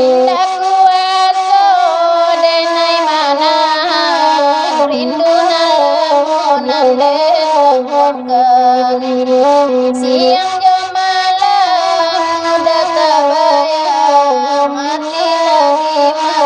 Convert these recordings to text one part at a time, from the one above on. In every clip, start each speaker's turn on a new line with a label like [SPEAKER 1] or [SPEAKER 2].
[SPEAKER 1] Indah kuaso denai mana rindu nalamunan dengokan siang jo malam udah tabayang mati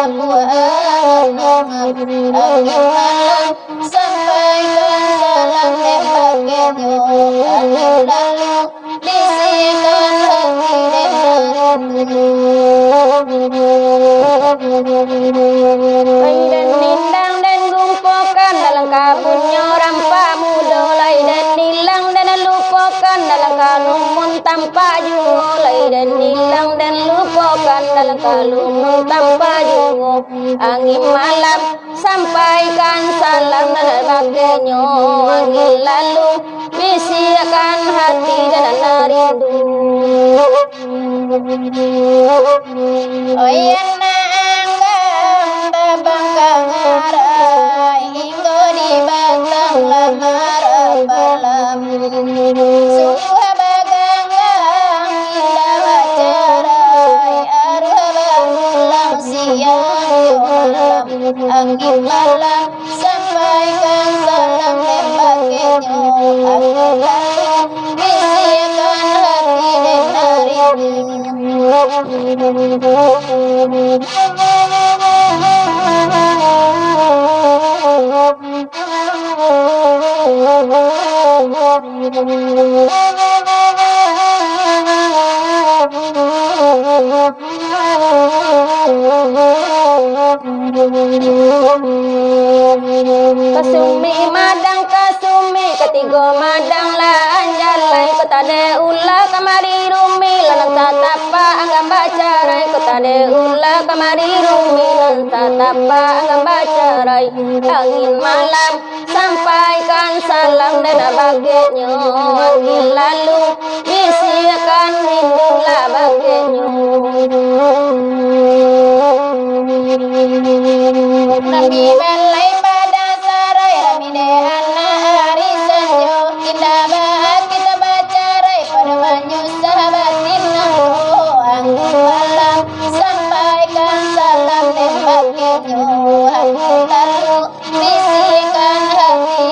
[SPEAKER 1] lagi mabuan lagi malam sampaikan salam tembaknya kali lalu bisikan hati dan nindang dan gumpokan dalam kabunnya rampa muda lai dan nilang dan lupakan dalam kalumun tanpa juo lai dan nilang dan lupakan dalam kalumun tanpa juo angin malam sampaikan salam dan bagainya angin lalu bisikan hati dan rindu. Oh iya naanggang tabang kangarai hingga di batang lamar balam sungguh baganggang indah bacarai aruh bangulang siang malam angin malam sampaikan salam tembaknya angin lalu bisikan hati dan kasumi madang kasumi ketiga madang lan jalan kota de ulah kamari rumi lan tatapa anggam bacarai kota de ulah kamari rumi lan tatapa anggam bacarai angin malam sampaikan salam dan bagainya angin lalu bisikan rindulah bagainya Nabi belai pada sarai Rami dehana hari senjo indah bahat kita bacarai pada menyusah batin angin malam sampaikan salam tembaknya angin lalu bisikan hati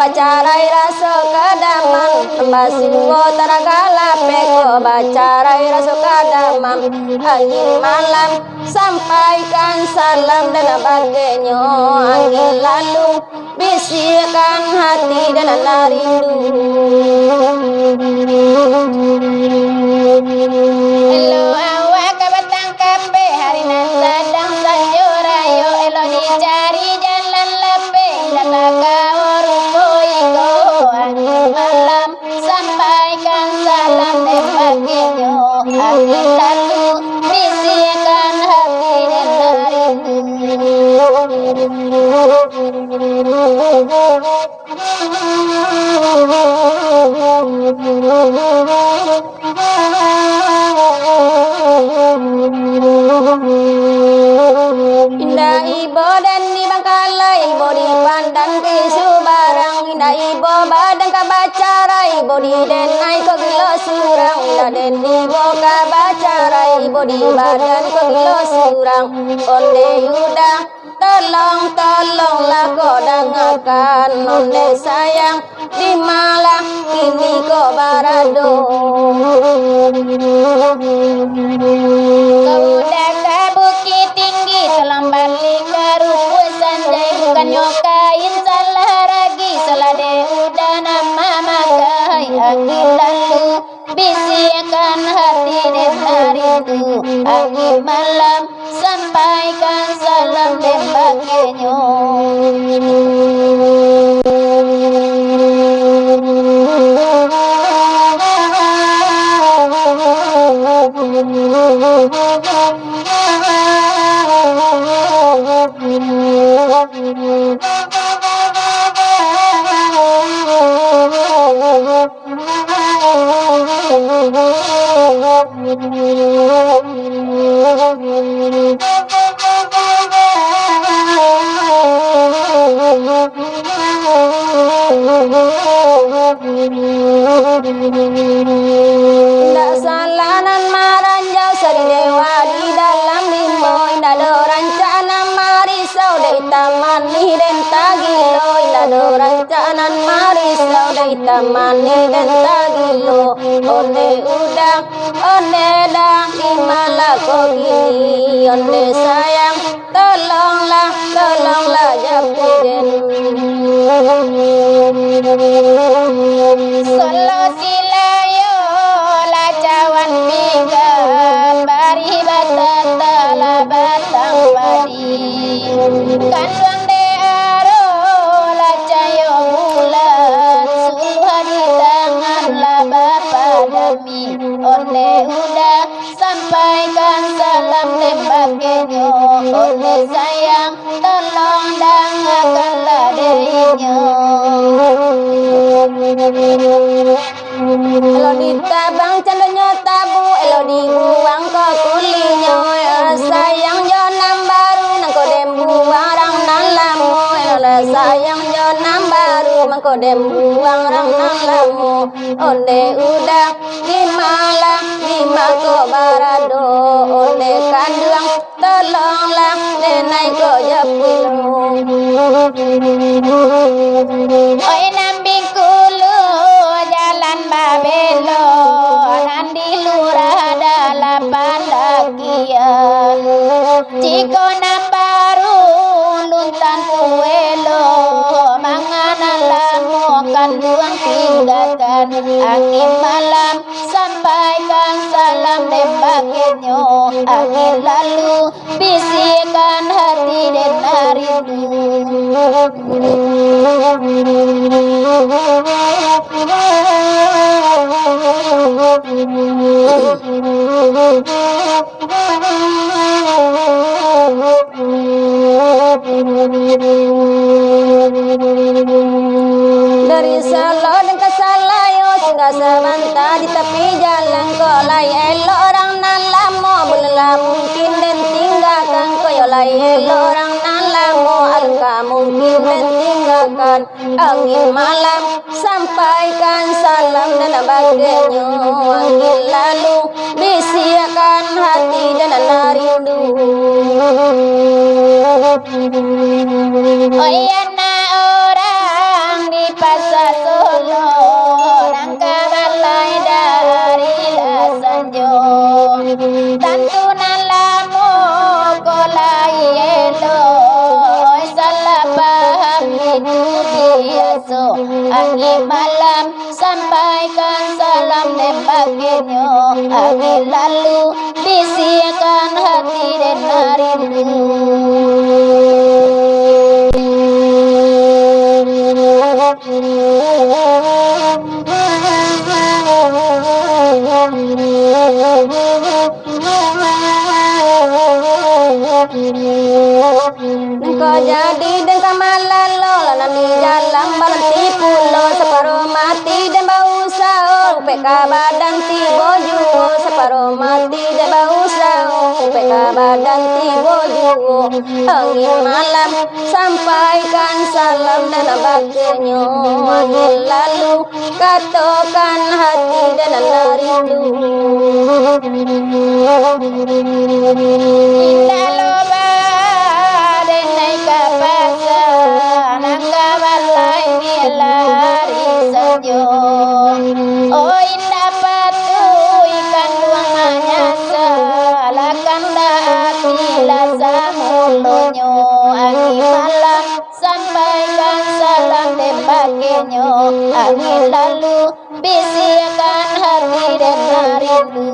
[SPEAKER 1] bacarai rasa kadaman basiwo taragalape ko bacarai rasa kadaman angin malam sampaikan salam dan bagainya angin lalu bisikan hati dan rindu. Hello awak kabatang kape hari nan sadang sanjorayo elo dicari jalan lape datang malam sampaikan salam tembaknya angin lalu bisikan hati dan rindu. Indah ibo dan di Bangkalai ibo di Pandan ke Subarang indah ibo badan kabacarai ibo di denai ko gilo surang indah den ibo kabacarai ibo di badan ko gilo surang onde yuda tolonglah ko dengarkan onde sayang di malah kini ko barado kau udah ke bukit tinggi telah balik ke rumput sanjai bukan nyokain salah ragi salah de udah nama makai angin lalu bisikan hati dan rindu angin malam sampaikan salam tembaknya Indah salanan maranjau sari dewa di dalam limbo. Indah do rancana marisau dai taman ni den tagilo. Indah do rancana marisau dai taman ni den tagilo. Onde udang, onde dang di malako kini. Onde sayang, tolonglah, tolonglah japiden.
[SPEAKER 2] Solo silayo la cawan pinggan bari batata la batang padi kan wang de aro la cayo bulan suluh di tangan la bapa dami onde udah sampaikan salam tembakenyo onde sayang tolong dangakanlah dirinya.
[SPEAKER 1] Elo ditabang candanya tabu, elo dibuang ke kulinya. Sayang jonam baru nangko dem buang rang nan lamu. Elo sayang jonam baru mangko dem buang rang nan lamu. Onde udah gimala lima ko barado. Onde kanduang tolonglah nenai ko japilo.
[SPEAKER 2] Oi nambing kulu jalan babelo nandi lurah dalapan dakian ciko nambaru luntan tuelo manganan lamu kanduang tinggalkan angin malam sampaikan salam nembakenyo angin lalu bisikan hati dan rindu.
[SPEAKER 1] Dari Salo dan ke Salayo singgah sebentar di tepi jalan kolai elo orang nan lamo belum mungkin dan tinggalkan koyolai elo orang nan lamo alka mungkin dan tinggalkan angin malam sampaikan salam dan bagenyo angin lalu bisikan hati dan rindu.
[SPEAKER 2] Oh iya na orang di pasar Solo nangka balai dari Lasanjo tantu nalamu kolai elo salah paham itu biasa angin malam sampaikan salam nembakenyo angin lalu bisikan hati dan rindu.
[SPEAKER 1] Nengko jadi dan kamalalo lanami jalan balanti pulo separuh mati dan bau sao peka badan tibo juo separuh mati dan bau sao peka badan tibo juo angin malam sampaikan salam dan bagenyo angin lalu katakan hati dan rindu.
[SPEAKER 2] Indah loba denai kapasan angka balai milari sajo. Oh indah patu ikan duang manyasa lakan hati lasa mulonyo angin malam sampaikan salam tembakenyo angin lalu bisikan hati dan rindu.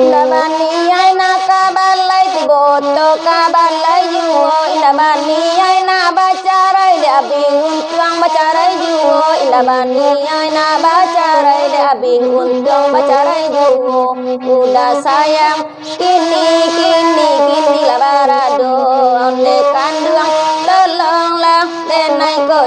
[SPEAKER 1] Indabani ay nakabalay tiboto kabalay juwo Indabani ay nabacaray de abi untuang bacaray juwo Indabani ay nabacaray de abi untuang bacaray juwo Udah sayang kini labarado onde kanduang tolonglah denai ko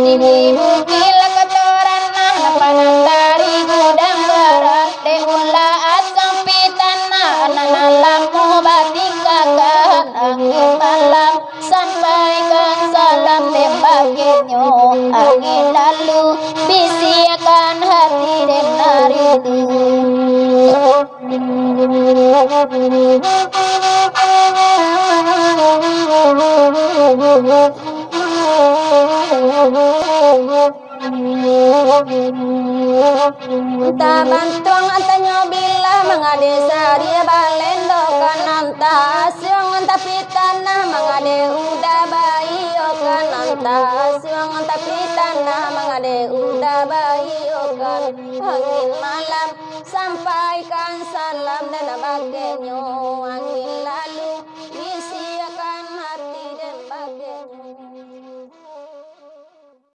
[SPEAKER 2] Tini bukil ketoran nah lapanan dari gudang barat de ulah asam pitana ananalam batik kakak angin malam sampaikan salam tembakinyo angin lalu bisikan hati dan naridu.
[SPEAKER 1] Anta bantuang anta nyobila mangade saria balendo kananta asyong anta pitana mangade udah bayi okan anta asyong anta pitana mangade udah bayi okan angin malam sampaikan salam dan abakenyo